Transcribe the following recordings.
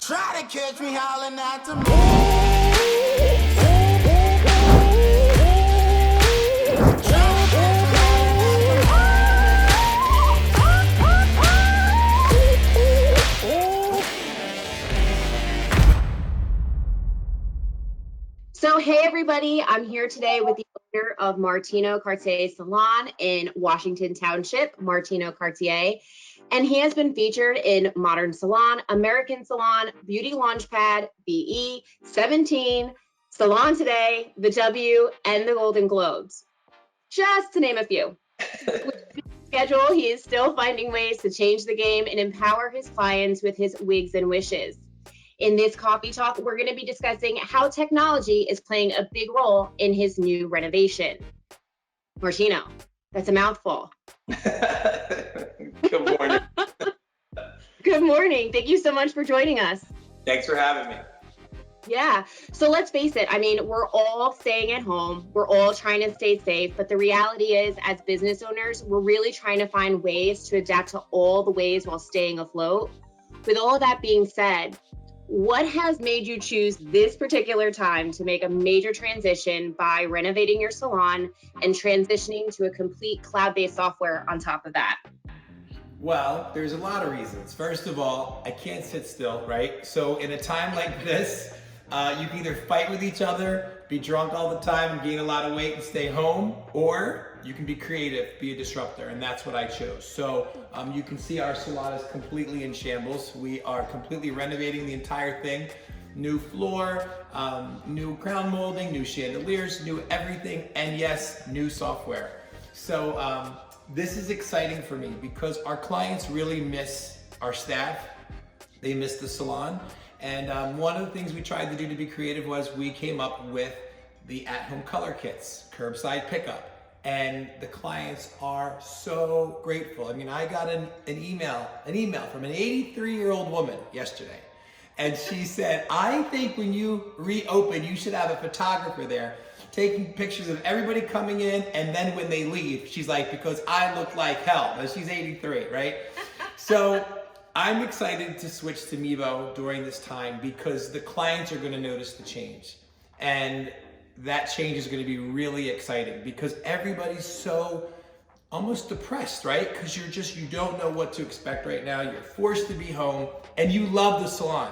Try to catch me howling at the moon. So, hey everybody, I'm here today with the owner of Martino Cartier Salon in Washington Township, Martino Cartier. And he has been featured in Modern Salon, American Salon, Beauty Launchpad, BE, 17, Salon Today, The W, and the Golden Globes, just to name a few. With his schedule, he is still finding ways to change the game and empower his clients with his wigs and wishes. In this coffee talk, we're going to be discussing how technology is playing a big role in his new renovation. Martino, that's a mouthful. Good morning. Good morning. Thank you so much for joining us. Thanks for having me. Yeah. So let's face it. I mean, we're all staying at home. We're all trying to stay safe. But the reality is, as business owners, we're really trying to find ways to adapt to all the ways while staying afloat. With all that being said, what has made you choose this particular time to make a major transition by renovating your salon and transitioning to a complete cloud-based software on top of that? Well, there's a lot of reasons. First of all, I can't sit still, right? So in a time like this, you can either fight with each other, be drunk all the time and gain a lot of weight and stay home, or you can be creative, be a disruptor, and that's what I chose. So you can see our salon is completely in shambles. We are completely renovating the entire thing. New floor, new crown molding, new chandeliers, new everything, and yes, new software. So this is exciting for me because our clients really miss our staff. They miss the salon. And one of the things we tried to do to be creative was we came up with the at-home color kits, curbside pickup. And the clients are so grateful. I mean, I got an email from an 83-year-old woman yesterday. And she said, I think when you reopen, you should have a photographer there taking pictures of everybody coming in, and then when they leave, she's like, because I look like hell. Now, she's 83, right? So I'm excited to switch to Meevo during this time because the clients are gonna notice the change. And that change is gonna be really exciting because everybody's so almost depressed, right? Because you don't know what to expect right now. You're forced to be home and you love the salon.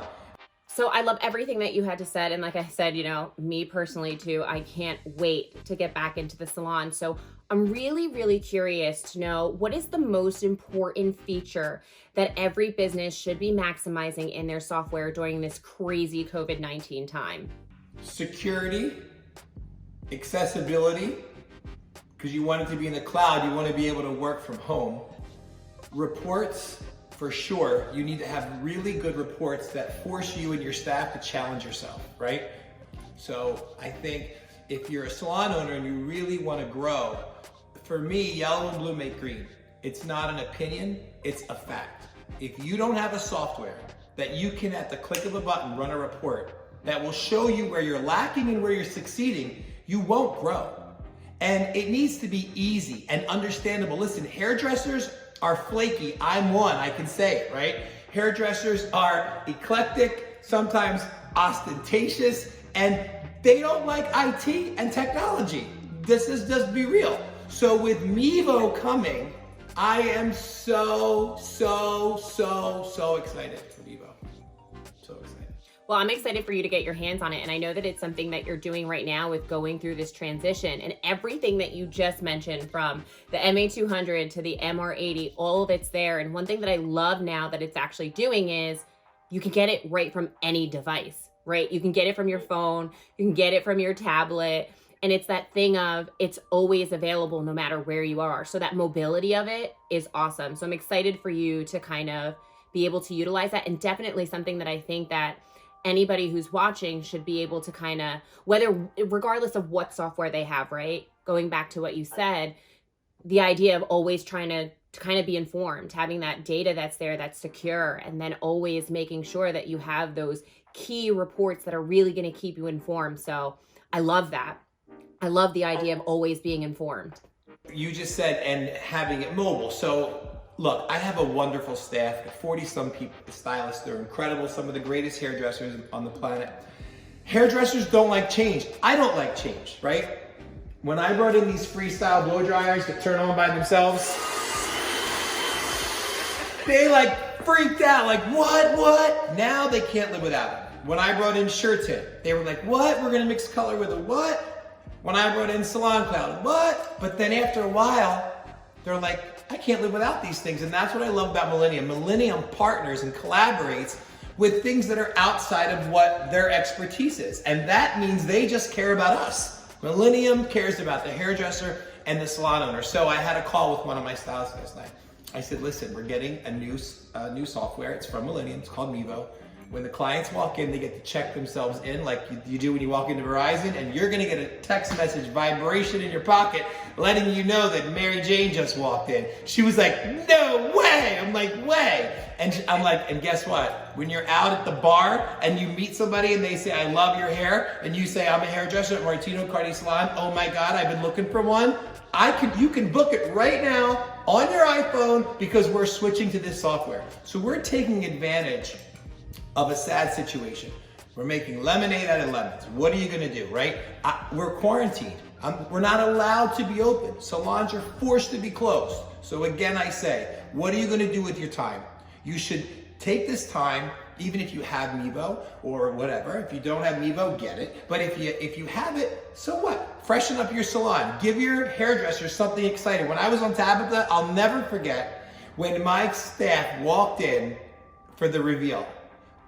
So I love everything that you had to say. And like I said, you know, me personally too, I can't wait to get back into the salon. So I'm really, really curious to know, what is the most important feature that every business should be maximizing in their software during this crazy COVID-19 time? Security, accessibility, because you want it to be in the cloud, you want to be able to work from home. Reports, for sure, you need to have really good reports that force you and your staff to challenge yourself, right? So I think if you're a salon owner and you really want to grow, for me, yellow and blue make green. It's not an opinion, it's a fact. If you don't have a software that you can, at the click of a button, run a report that will show you where you're lacking and where you're succeeding, you won't grow. And it needs to be easy and understandable. Listen, hairdressers are flaky. I'm one, I can say it, right? Hairdressers are eclectic, sometimes ostentatious, and they don't like IT and technology. Just be real. So with Meevo coming, I am so excited for Meevo. So excited. Well, I'm excited for you to get your hands on it. And I know that it's something that you're doing right now with going through this transition, and everything that you just mentioned, from the MA200 to the MR80, all of it's there. And one thing that I love now that it's actually doing is you can get it right from any device, right? You can get it from your phone, you can get it from your tablet. And it's that thing of, it's always available no matter where you are. So that mobility of it is awesome. So I'm excited for you to kind of be able to utilize that, and definitely something that I think that anybody who's watching should be able to kind of, regardless of what software they have, right? Going back to what you said, the idea of always trying to kind of be informed, having that data that's there, that's secure, and then always making sure that you have those key reports that are really going to keep you informed. So I love that. I love the idea of always being informed. You just said, and having it mobile. So Look, I have a wonderful staff, 40-some people, stylists. They're incredible, some of the greatest hairdressers on the planet. Hairdressers don't like change. I don't like change, right? When I brought in these freestyle blow dryers that turn on by themselves, they like freaked out, like what? Now they can't live without it. When I brought in SURETINT, they were like, what? We're gonna mix color with a what? When I brought in Salon Cloud, what? But then after a while, they're like, I can't live without these things. And that's what I love about Millennium. Millennium partners and collaborates with things that are outside of what their expertise is. And that means they just care about us. Millennium cares about the hairdresser and the salon owner. So I had a call with one of my stylists last night. I said, listen, we're getting a new software. It's from Millennium, it's called Meevo. When the clients walk in, they get to check themselves in like you do when you walk into Verizon, and you're gonna get a text message vibration in your pocket letting you know that Mary Jane just walked in. She was like, no way! I'm like, way! And I'm like, and guess what? When you're out at the bar and you meet somebody and they say, I love your hair, and you say, I'm a hairdresser at Martino Cartier Salon, oh my God, I've been looking for one. You can book it right now on your iPhone because we're switching to this software. So we're taking advantage of a sad situation. We're making lemonade out of lemons. What are you gonna do, right? We're quarantined. We're not allowed to be open. Salons are forced to be closed. So again, I say, what are you gonna do with your time? You should take this time, even if you have Meevo or whatever. If you don't have Meevo, get it. But if you have it, so what? Freshen up your salon. Give your hairdresser something exciting. When I was on Tabitha, I'll never forget when my staff walked in for the reveal.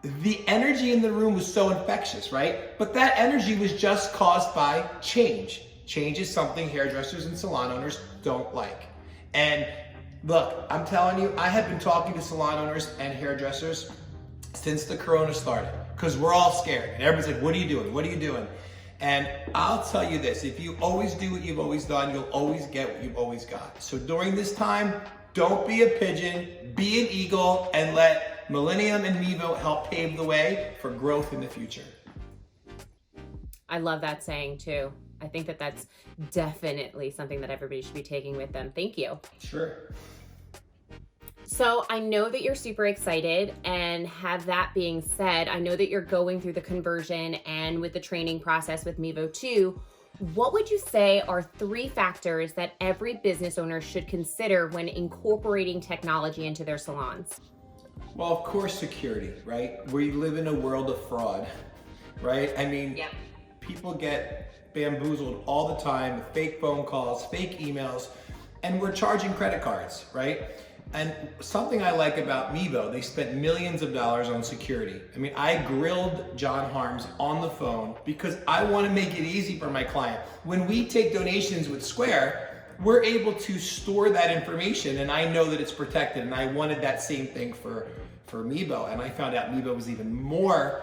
The energy in the room was so infectious, right? But that energy was just caused by change. Change is something hairdressers and salon owners don't like. And look, I'm telling you, I have been talking to salon owners and hairdressers since the corona started, because we're all scared. And everybody's like, what are you doing? What are you doing? And I'll tell you this, if you always do what you've always done, you'll always get what you've always got. So during this time, don't be a pigeon, be an eagle, and let Millennium and Meevo help pave the way for growth in the future. I love that saying too. I think that that's definitely something that everybody should be taking with them. Thank you. Sure. So I know that you're super excited, and have that being said, I know that you're going through the conversion and with the training process with Meevo too. What would you say are 3 factors that every business owner should consider when incorporating technology into their salons? Well, of course, security, right? We live in a world of fraud, right? I mean, Yep. People get bamboozled all the time with fake phone calls, fake emails, and we're charging credit cards, right? And something I like about Meevo, they spent millions of dollars on security. I mean, I grilled John Harms on the phone because I want to make it easy for my client. When we take donations with Square, we're able to store that information, and I know that it's protected, and I wanted that same thing for Meevo, and I found out Meevo was even more,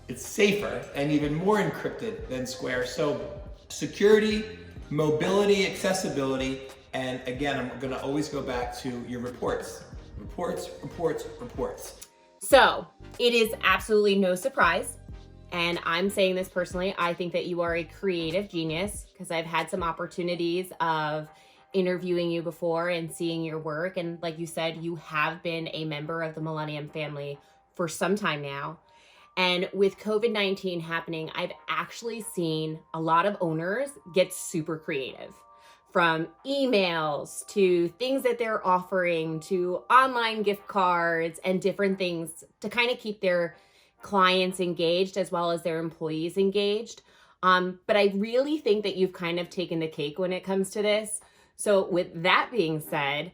it's safer and even more encrypted than Square. So security, mobility, accessibility, and again, I'm gonna always go back to your reports. Reports. So it is absolutely no surprise, and I'm saying this personally, I think that you are a creative genius, because I've had some opportunities of interviewing you before and seeing your work. And like you said, you have been a member of the Millennium family for some time now. And with COVID-19 happening, I've actually seen a lot of owners get super creative, from emails to things that they're offering to online gift cards and different things to kind of keep their clients engaged as well as their employees engaged. But I really think that you've kind of taken the cake when it comes to this. So with that being said,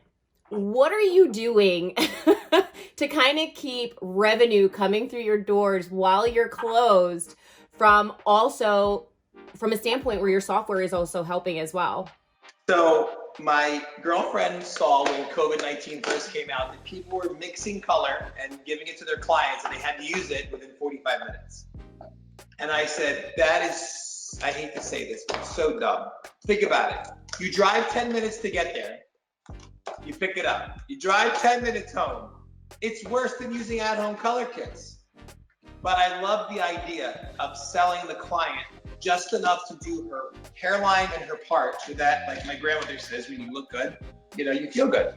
what are you doing to kind of keep revenue coming through your doors while you're closed, from a standpoint where your software is also helping as well? So my girlfriend saw when COVID-19 first came out that people were mixing color and giving it to their clients, and they had to use it within 45 minutes. And I said, that is, I hate to say this, but it's so dumb. Think about it. You drive 10 minutes to get there. You pick it up. You drive 10 minutes home. It's worse than using at-home color kits. But I love the idea of selling the client just enough to do her hairline and her part, so that, like my grandmother says, when you look good, you feel good.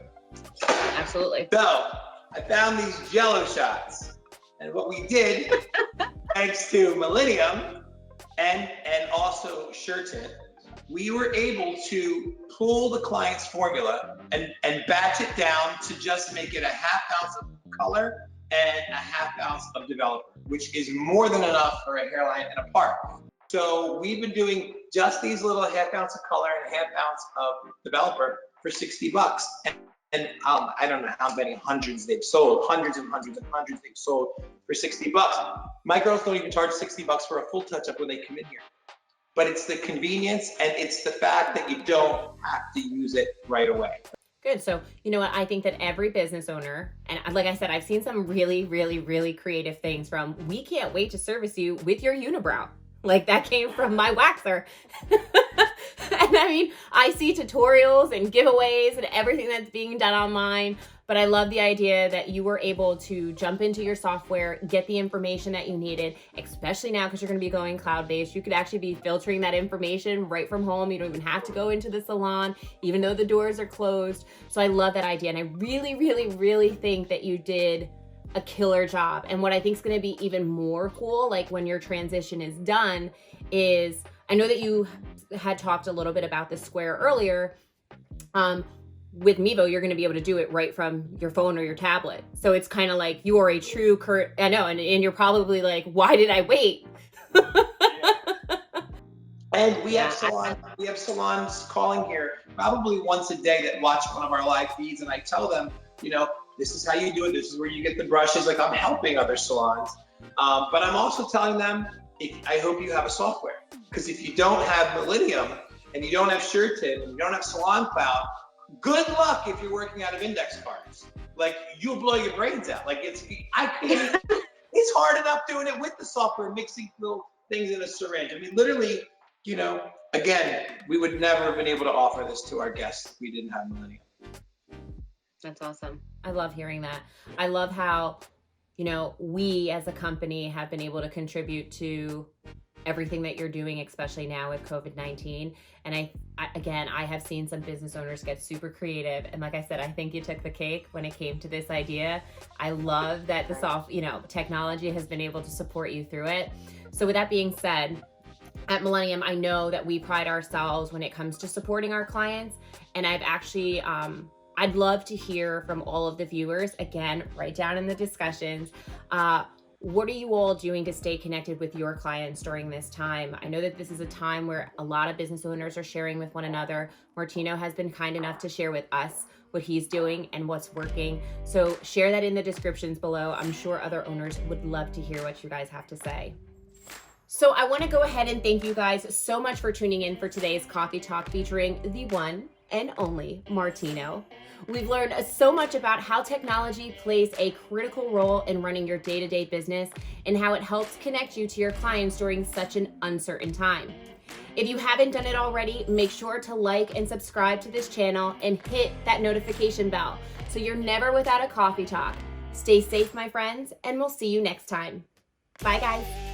Absolutely. So I found these Jello shots, and what we did, thanks to Millennium and also SURETINT, we were able to pull the client's formula and batch it down to just make it a half ounce of color and a half ounce of developer, which is more than enough for a hairline and a part. So we've been doing just these little half ounce of color and half ounce of developer for $60. And I don't know how many hundreds they've sold, hundreds and hundreds and hundreds they've sold for $60. My girls don't even charge $60 for a full touch-up when they come in here. But it's the convenience and it's the fact that you don't have to use it right away. Good. So, you know what? I think that every business owner, and like I said, I've seen some really, really, really creative things from, we can't wait to service you with your unibrow. Like that came from my waxer. And I mean, I see tutorials and giveaways and everything that's being done online, but I love the idea that you were able to jump into your software, get the information that you needed, especially now because you're going to be going cloud-based. You could actually be filtering that information right from home. You don't even have to go into the salon, even though the doors are closed. So I love that idea. And I really, really, really think that you did a killer job. And what I think is going to be even more cool, like when your transition is done, is I know that you had talked a little bit about the square earlier. With Meevo, you're going to be able to do it right from your phone or your tablet. So it's kind of like you are a true I know, and you're probably like, why did I wait? And we have salons calling here probably once a day that watch one of our live feeds, and I tell them, you know, this is how you do it. This is where you get the brushes. Like I'm helping other salons, but I'm also telling them, I hope you have a software, because if you don't have Millennium and you don't have SURETINT and you don't have Salon Cloud, good luck if you're working out of index cards. Like you'll blow your brains out. Like it's hard enough doing it with the software, mixing little things in a syringe. I mean, literally, you know, again, we would never have been able to offer this to our guests if we didn't have Millennium. That's awesome. I love hearing that. I love how, you know, we as a company have been able to contribute to everything that you're doing, especially now with COVID-19. And I have seen some business owners get super creative. And like I said, I think you took the cake when it came to this idea. I love that the technology has been able to support you through it. So with that being said, at Millennium, I know that we pride ourselves when it comes to supporting our clients. And I've actually, I'd love to hear from all of the viewers, again, right down in the discussions, what are you all doing to stay connected with your clients during this time? I know that this is a time where a lot of business owners are sharing with one another. Martino has been kind enough to share with us what he's doing and what's working. So share that in the descriptions below. I'm sure other owners would love to hear what you guys have to say. So I want to go ahead and thank you guys so much for tuning in for today's Coffee Talk featuring the one and only Martino. We've learned so much about how technology plays a critical role in running your day-to-day business and how it helps connect you to your clients during such an uncertain time. If you haven't done it already, make sure to like and subscribe to this channel and hit that notification bell so you're never without a coffee talk. Stay safe, my friends, and we'll see you next time. Bye, guys.